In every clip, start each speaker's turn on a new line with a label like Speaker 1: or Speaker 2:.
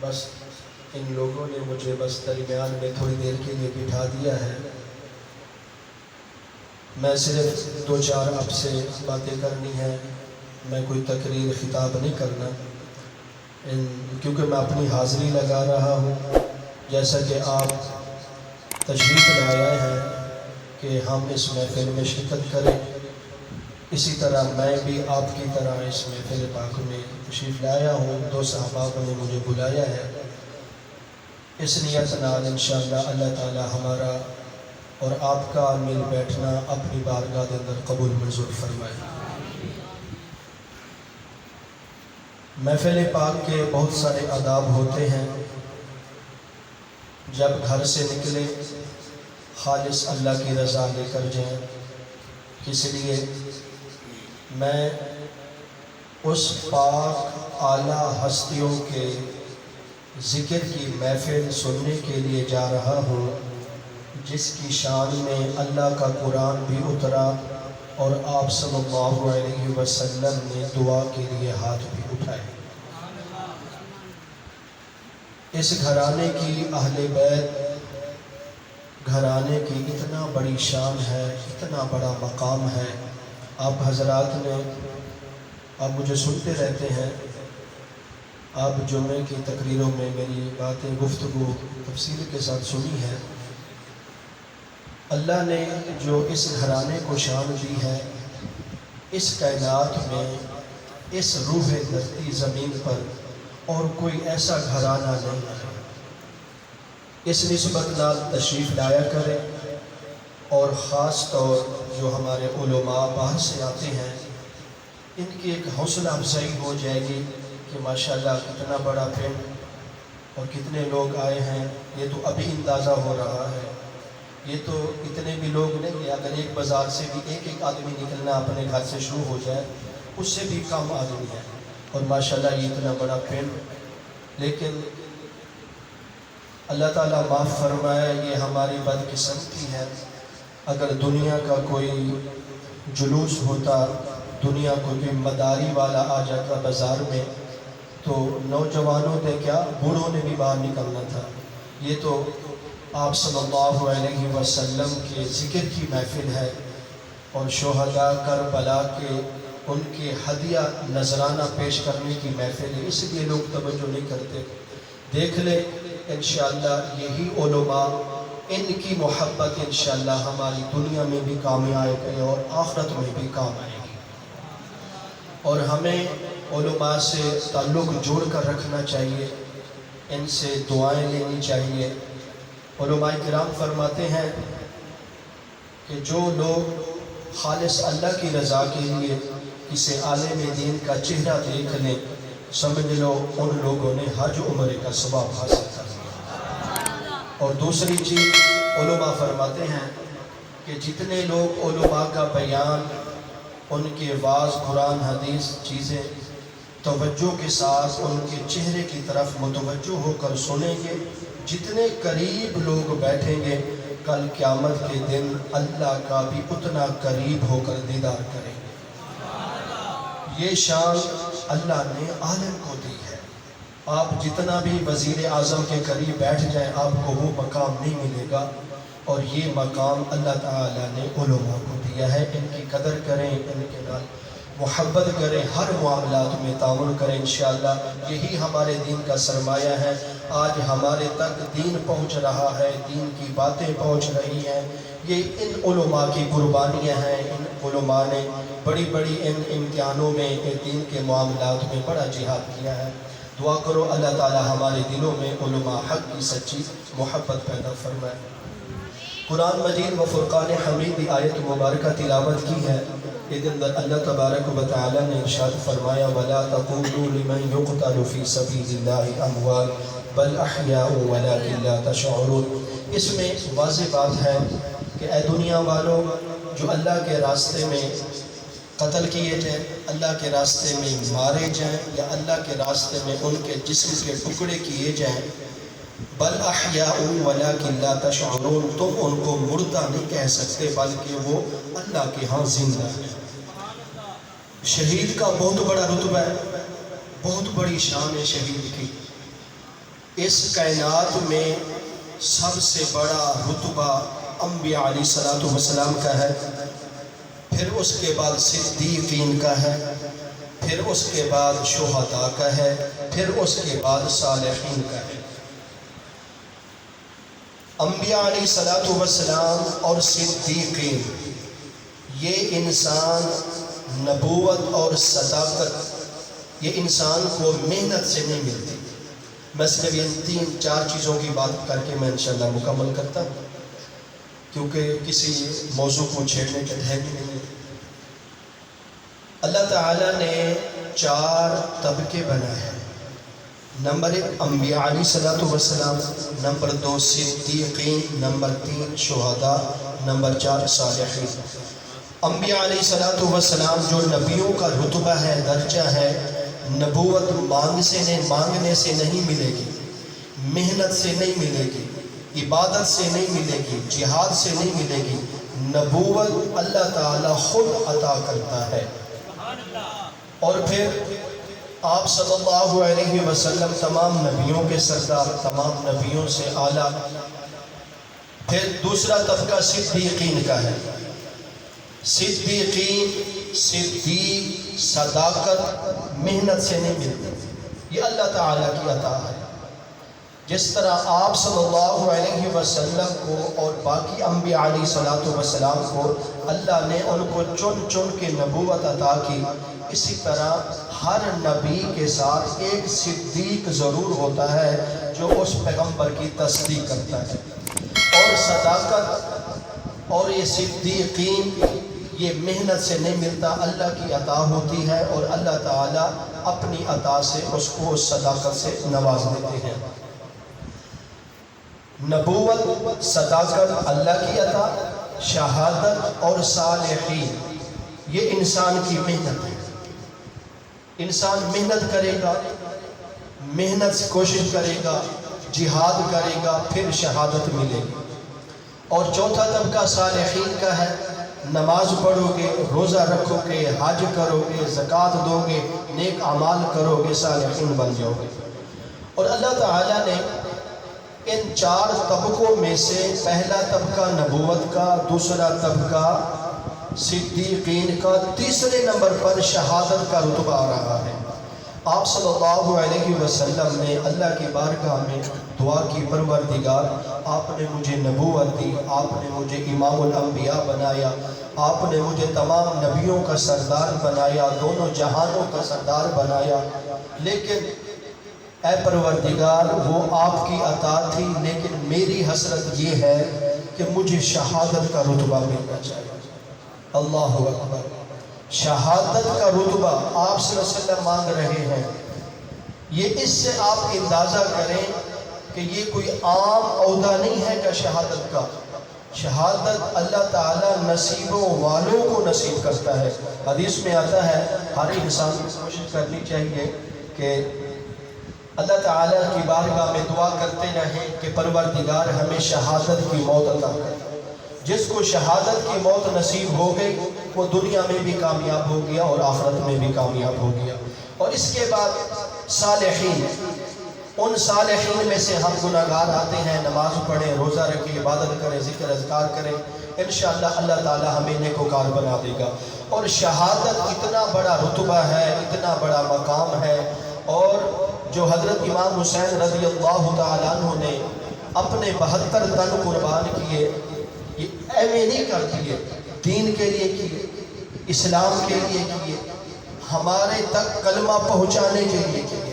Speaker 1: بس ان لوگوں نے مجھے بس درمیان میں تھوڑی دیر کے لیے بٹھا دیا ہے۔ میں صرف 2-4 آپ سے باتیں کرنی ہیں، میں کوئی تقریر خطاب نہیں کرنا، کیونکہ میں اپنی حاضری لگا رہا ہوں۔ جیسا کہ آپ تشریف لائے ہیں کہ ہم اس محفل میں شرکت کریں، اسی طرح میں بھی آپ کی طرح اس محفل پاک میں تشریف لایا ہوں۔ 2 صحابہ نے مجھے بلایا ہے، اس نیت نال انشاءاللہ اللہ تعالی ہمارا اور آپ کا مل بیٹھنا اپنی بارگاہ کے اندر قبول منظور فرمائے۔ محفل پاک کے بہت سارے آداب ہوتے ہیں۔ جب گھر سے نکلے خالص اللہ کی رضا لے کر جائیں، اس لیے میں اس پاک اعلیٰ ہستیوں کے ذکر کی محفل سننے کے لیے جا رہا ہوں، جس کی شان میں اللہ کا قرآن بھی اترا اور آپ صلی اللہ علیہ وسلم نے دعا کے لیے ہاتھ بھی اٹھائے۔ اس گھرانے کی اہل بیت گھرانے کی اتنا بڑی شان ہے، اتنا بڑا مقام ہے۔ آپ حضرات نے، آپ مجھے سنتے رہتے ہیں، آپ جمعے کی تقریروں میں میری باتیں گفتگو تفصیل کے ساتھ سنی ہے۔ اللہ نے جو اس گھرانے کو شان دی ہے، اس کائنات میں، اس روح دھرتی زمین پر اور کوئی ایسا گھرانہ نہیں ہے۔ اس نسبت نال تشریف لایا کرے، اور خاص طور جو ہمارے علماء باہر سے آتے ہیں، ان کی ایک حوصلہ افزائی ہو جائے گی کہ ماشاءاللہ کتنا بڑا پنڈ اور کتنے لوگ آئے ہیں۔ یہ تو ابھی اندازہ ہو رہا ہے، یہ تو اتنے بھی لوگ نہیں کہ اگر ایک بازار سے بھی ایک آدمی نکلنا اپنے گھر سے شروع ہو جائے، اس سے بھی کم آدمی ہے، اور ماشاءاللہ یہ اتنا بڑا پنڈ۔ لیکن اللہ تعالیٰ معاف فرمائے، یہ ہماری بدقسمتی ہے۔ اگر دنیا کا کوئی جلوس ہوتا، دنیا کو کوئی مداری والا آ جاتا بازار میں، تو نوجوانوں نے کیا، بوڑھوں نے بھی باہر نکلنا تھا۔ یہ تو آپ صلی اللہ علیہ وسلم کے ذکر کی محفل ہے، اور شہداء کربلا کے ان کے ہدیہ نذرانہ پیش کرنے کی محفل ہے، اس لیے لوگ توجہ نہیں کرتے۔ دیکھ لے انشاءاللہ یہی علماء، ان کی محبت انشاءاللہ ہماری دنیا میں بھی کام آئے گی اور آخرت میں بھی کام آئے گی، اور ہمیں علماء سے تعلق جوڑ کر رکھنا چاہیے، ان سے دعائیں لینی چاہیے۔ علماء کرام فرماتے ہیں کہ جو لوگ خالص اللہ کی رضا کے لیے کسی عالم دین کا چہرہ دیکھ لیں، سمجھ لو ان لوگوں نے حج عمرے کا ثواب حاصل کر لیا۔ اور دوسری چیز علماء فرماتے ہیں کہ جتنے لوگ علماء کا بیان، ان کے واعظ قرآن حدیث چیزیں توجہ کے ساتھ ان کے چہرے کی طرف متوجہ ہو کر سنیں گے، جتنے قریب لوگ بیٹھیں گے، کل قیامت کے دن اللہ کا بھی اتنا قریب ہو کر دیدار کریں گے۔ یہ شان اللہ نے عالم کو دی ہے۔ آپ جتنا بھی وزیر اعظم کے قریب بیٹھ جائیں، آپ کو وہ مقام نہیں ملے گا، اور یہ مقام اللہ تعالیٰ نے علماء کو دیا ہے۔ ان کی قدر کریں، ان کے نال محبت کریں، ہر معاملات میں تعاون کریں، انشاءاللہ یہی ہمارے دین کا سرمایہ ہے۔ آج ہمارے تک دین پہنچ رہا ہے، دین کی باتیں پہنچ رہی ہیں، یہ ان علماء کی قربانیاں ہیں۔ ان علماء نے بڑی بڑی ان امتحانوں میں، دین کے معاملات میں بڑا جہاد کیا ہے۔ دعا کرو اللہ تعالی ہمارے دلوں میں علماء حق کی سچی محبت پیدا فرمائے۔ قرآن مجید و فرقان حمید کی آیت مبارکہ تلاوت کی ہے، اس اندر اللہ تبارک و تعالی نے ارشاد فرمایا وَلَا تَقُولُوا لِمَنْ يُقْتَلُ فِي سَبِيلِ اللَّهِ أَمْوَاتٌ بَلْ أَحْيَاءٌ وَلَكِنْ لَا تَشْعُرُونَ۔ اس میں واضح بات ہے کہ اے دنیا والوں، جو اللہ کے راستے میں قتل کیے جائیں، اللہ کے راستے میں مارے جائیں، یا اللہ کے راستے میں ان کے جسم کے ٹکڑے کیے جائیں، بل احیاء ولکن لا تشعرون، تم ان کو مردہ نہیں کہہ سکتے بلکہ وہ اللہ کے ہاں زندہ ہے۔ شہید کا بہت بڑا رتبہ ہے، بہت بڑی شان ہے شہید کی۔ اس کائنات میں سب سے بڑا رتبہ انبیاء علیہ الصلوۃ والسلام کا ہے، پھر اس کے بعد صدیقین کا ہے، پھر اس کے بعد شہداء کا ہے، پھر اس کے بعد صالحین کا ہے۔ انبیاء علیہ الصلوۃ والسلام اور صدیقین، یہ انسان نبوت اور صداقت یہ انسان کو محنت سے نہیں ملتی۔ میں صرف ان 3-4 چیزوں کی بات کر کے میں انشاءاللہ مکمل کرتا ہوں، کیونکہ کسی موضوع کو چھیڑنے کا ٹھہر بھی نہیں ہے۔ اللہ تعالیٰ نے 4 طبقے بنائے ہیں۔ نمبر 1 انبیاء علیہ الصلوۃ والسلام، نمبر 2 صدیقین، نمبر 3 شہداء، نمبر 4 صالحین۔ انبیاء علیہ الصلوۃ والسلام جو نبیوں کا رتبہ ہے، درجہ ہے، نبوت مانگنے سے نہیں ملے گی، محنت سے نہیں ملے گی، عبادت سے نہیں ملے گی، جہاد سے نہیں ملے گی۔ نبوت اللہ تعالیٰ خود عطا کرتا ہے۔ اور پھر آپ صلی اللہ علیہ وسلم تمام نبیوں کے سردار، تمام نبیوں سے اعلیٰ۔ پھر دوسرا طبقہ صدیقین کا ہے۔ صدیقین، صدیق، صداقت محنت سے نہیں ملتی، یہ اللہ تعالیٰ کی عطا ہے۔ جس طرح آپ صلی اللہ علیہ وسلم کو اور باقی انبیاء علیہ الصلوۃ والسلام کو اللہ نے ان کو چن چن کے نبوت عطا کی، اسی طرح ہر نبی کے ساتھ ایک صدیق ضرور ہوتا ہے جو اس پیغمبر کی تصدیق کرتا ہے۔ اور صداقت اور یہ صدیقین یہ محنت سے نہیں ملتا، اللہ کی عطا ہوتی ہے، اور اللہ تعالیٰ اپنی عطا سے اس کو صداقت سے نواز دیتے ہیں۔ نبوت، صداقت اللہ کی عطا، شہادت اور صالحین یہ انسان کی محنت ہے۔ انسان محنت کرے گا، محنت سے کوشش کرے گا، جہاد کرے گا، پھر شہادت ملے گی۔ اور چوتھا طبقہ صالحین کا ہے۔ نماز پڑھو گے، روزہ رکھو گے، حج کرو گے، زکوٰۃ دو گے، نیک اعمال کرو گے، صالحین بن جاؤ گے۔ اور اللہ تعالیٰ نے ان 4 طبقوں میں سے پہلا طبقہ نبوت کا، دوسرا طبقہ صدیقین کا، تیسرے نمبر پر شہادت کا رتبہ آ رہا ہے۔ آپ صلی اللہ علیہ وسلم نے اللہ کی بارگاہ میں دعا کی، پروردگار آپ نے مجھے نبوت دی، آپ نے مجھے امام الانبیاء بنایا، آپ نے مجھے تمام نبیوں کا سردار بنایا، دونوں جہانوں کا سردار بنایا، لیکن اے پروردگار وہ آپ کی عطا تھی، لیکن میری حسرت یہ ہے کہ مجھے شہادت کا رتبہ ملنا چاہیے۔ اللہ اکبر، شہادت کا رتبہ آپ صلی اللہ علیہ وسلم مانگ رہے ہیں۔ یہ اس سے آپ اندازہ کریں کہ یہ کوئی عام عہدہ نہیں ہے کہ شہادت کا۔ شہادت اللہ تعالیٰ نصیبوں والوں کو نصیب کرتا ہے۔ حدیث میں آتا ہے ہر انسان کو کوشش کرنی چاہیے کہ اللہ تعالیٰ کی بارگاہ میں دعا کرتے رہیں کہ پروردگار ہمیں شہادت کی موت عطا کر۔ جس کو شہادت کی موت نصیب ہو گئی وہ دنیا میں بھی کامیاب ہو گیا اور آخرت میں بھی کامیاب ہو گیا۔ اور اس کے بعد صالحین، ان صالحین میں سے ہم گناہگار آتے ہیں، نماز پڑھیں، روزہ رکھیں، عبادت کریں، ذکر اذکار کریں، انشاءاللہ اللہ تعالی ہمیں نیکوکار بنا دے گا۔ اور شہادت اتنا بڑا رتبہ ہے، اتنا بڑا مقام ہے، اور جو حضرت امام حسین رضی اللہ تعالیٰ عنہ نے اپنے 72 تن قربان کیے، یہ ایویں نہیں کر دیے، دین کے لیے کیے، اسلام کے لیے کیے، ہمارے تک کلمہ پہنچانے کے لیے کیے۔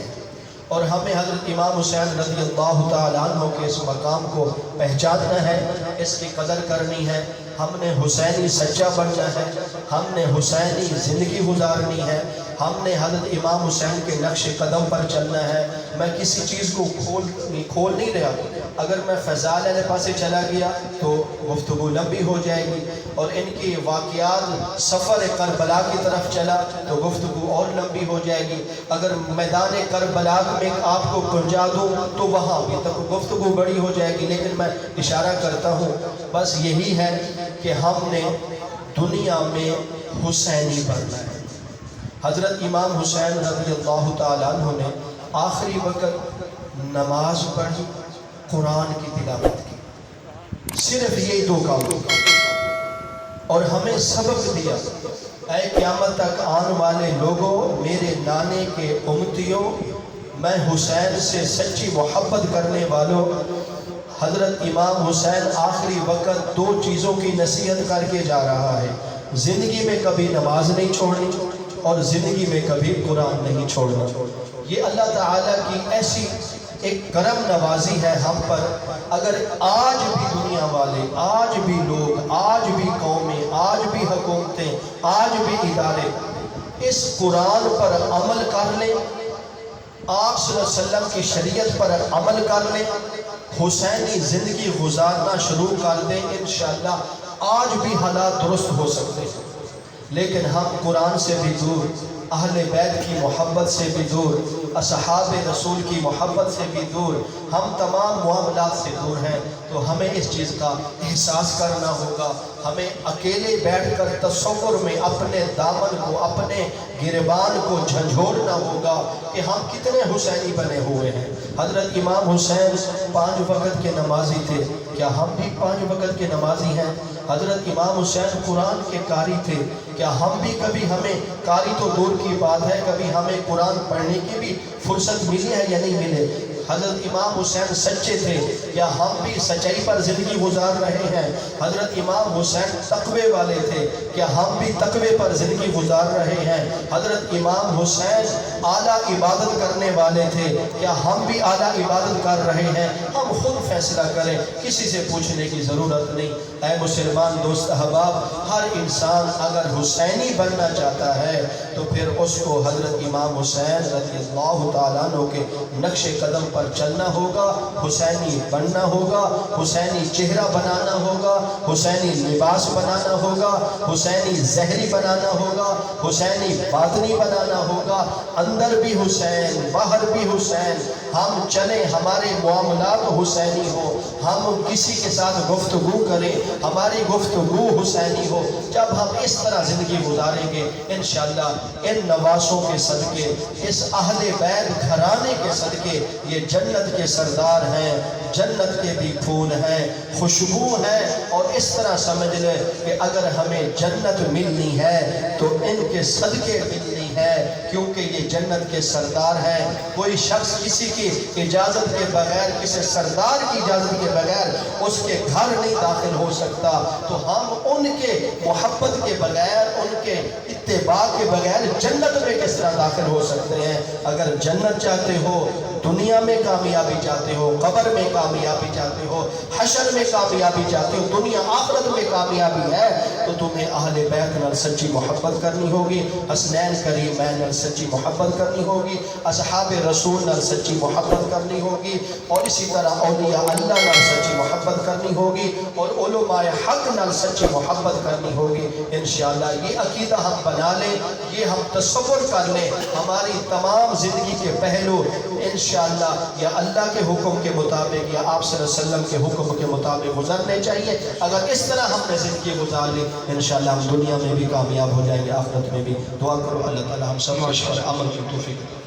Speaker 1: اور ہمیں حضرت امام حسین رضی اللہ تعالیٰ عنہ کے اس مقام کو پہچاننا ہے، اس کی قدر کرنی ہے۔ ہم نے حسینی سچا بننا ہے، ہم نے حسینی زندگی گزارنی ہے، ہم نے حضرت امام حسین کے نقش قدم پر چلنا ہے۔ میں کسی چیز کو کھول نہیں رہا، اگر میں فضائل علیہ پاسے چلا گیا تو گفتگو لمبی ہو جائے گی، اور ان کی واقعات سفر کربلا کی طرف چلا تو گفتگو اور لمبی ہو جائے گی۔ اگر میدان کربلا میں آپ کو پہنچا دوں تو وہاں بھی تک گفتگو بڑی ہو جائے گی، لیکن میں اشارہ کرتا ہوں بس یہی ہے کہ ہم نے دنیا میں حسینی بننا ہے۔ حضرت امام حسین رضی اللہ تعالیٰ عنہ نے آخری وقت نماز پڑھی، قرآن کی تلاوت کی، صرف یہ دو کام اور ہمیں سبق دیا، اے قیامت تک آنے والے لوگوں، میرے نانے کے امتیوں، میں حسین سے سچی محبت کرنے والوں، حضرت امام حسین آخری وقت دو چیزوں کی نصیحت کر کے جا رہا ہے، زندگی میں کبھی نماز نہیں چھوڑنی اور زندگی میں کبھی قرآن نہیں چھوڑنا۔ یہ اللہ تعالیٰ کی ایسی ایک کرم نوازی ہے ہم پر، اگر آج بھی دنیا والے، آج بھی لوگ، آج بھی قومیں، آج بھی حکومتیں، آج بھی ادارے اس قرآن پر عمل کر لیں، آپ صلی اللہ علیہ وسلم کی شریعت پر عمل کر لیں، حسینی زندگی گزارنا شروع کر دیں، انشاءاللہ آج بھی حالات درست ہو سکتے ہیں۔ لیکن ہم قرآن سے بھی دور، اہل بیت کی محبت سے بھی دور، اصحاب رسول کی محبت سے بھی دور، ہم تمام معاملات سے دور ہیں، تو ہمیں اس چیز کا احساس کرنا ہوگا۔ ہمیں اکیلے بیٹھ کر تصور میں اپنے دامن کو، اپنے گریبان کو جھنجھوڑنا ہوگا کہ ہم کتنے حسینی بنے ہوئے ہیں۔ حضرت امام حسین 5 وقت کے نمازی تھے، کیا ہم بھی 5 وقت کے نمازی ہیں؟ حضرت امام حسین قرآن کے قاری تھے، کیا ہم بھی کبھی، ہمیں قاری تو دور کی بات ہے، کبھی ہمیں قرآن پڑھنے کی بھی فرصت ملی ہے یا نہیں ملے؟ حضرت امام حسین سچے تھے، کیا ہم بھی سچائی پر زندگی گزار رہے ہیں؟ حضرت امام حسین تقوی والے تھے، کیا ہم بھی تقوی پر زندگی گزار رہے ہیں؟ حضرت امام حسین اعلیٰ عبادت کرنے والے تھے، کیا ہم بھی اعلیٰ عبادت کر رہے ہیں؟ ہم خود فیصلہ کریں، کسی سے پوچھنے کی ضرورت نہیں۔ اے مسلمان دوست احباب، ہر انسان اگر حسینی بننا چاہتا ہے تو پھر اس کو حضرت امام حسین رضی اللہ تعالیٰ عنہ کے نقش قدم پر چلنا ہوگا، حسینی بننا ہوگا، حسینی چہرہ بنانا ہوگا، حسینی لباس بنانا ہوگا، حسینی ظہری بنانا ہوگا، حسینی باطنی بنانا ہوگا، اندر بھی حسین، باہر بھی حسین، ہم چلیں، ہمارے معاملات حسینی ہو، ہم کسی کے ساتھ گفتگو کریں، ہماری گفتگو حسینی ہو۔ جب ہم اس طرح زندگی گزاریں گے انشاءاللہ ان نواسوں کے صدقے، اس اہل بیت گھرانے کے صدقے، یہ جنت کے سردار ہیں، جنت کے بھی پھول ہیں، خوشبو ہیں، اور اس طرح سمجھ لیں کہ اگر ہمیں جنت ملنی ہے تو ان کے صدقے ملنی ہے، کیونکہ یہ جنت کے سردار ہیں۔ کوئی شخص کسی کی اجازت کے بغیر، کسی سردار کی اجازت کے بغیر اس کے گھر نہیں داخل ہو سکتا، تو ہم ان کے محبت کے بغیر، ان کے اتباع کے بغیر جنت میں کس طرح داخل ہو سکتے ہیں؟ اگر جنت چاہتے ہو، دنیا میں کامیابی چاہتے ہو، قبر میں کامیابی چاہتے ہو، حشر میں کامیابی چاہتے ہو، دنیا آخرت میں کامیابی ہے، تو تمہیں اہل بیت نال سچی محبت کرنی ہوگی، حسنین کریمین نال سچی محبت کرنی ہوگی، اصحاب رسول نال سچی محبت کرنی ہوگی، اور اسی طرح اولیاء اللہ نال سچی محبت کرنی ہوگی، اور علماء حق نال سچی محبت کرنی ہوگی۔ انشاءاللہ یہ عقیدہ ہم بنا لیں، یہ ہم تصور کر لیں، ہماری تمام زندگی کے پہلو انشاءاللہ یا اللہ کے حکم کے مطابق یا آپ صلی اللہ علیہ وسلم کے حکم کے مطابق گزرنے چاہیے۔ اگر اس طرح ہم نے زندگی گزار لی انشاءاللہ ہم دنیا میں بھی کامیاب ہو جائیں گے، آخرت میں بھی۔ دعا کرو اللہ تعالی ہم سب کو عمل کی توفیق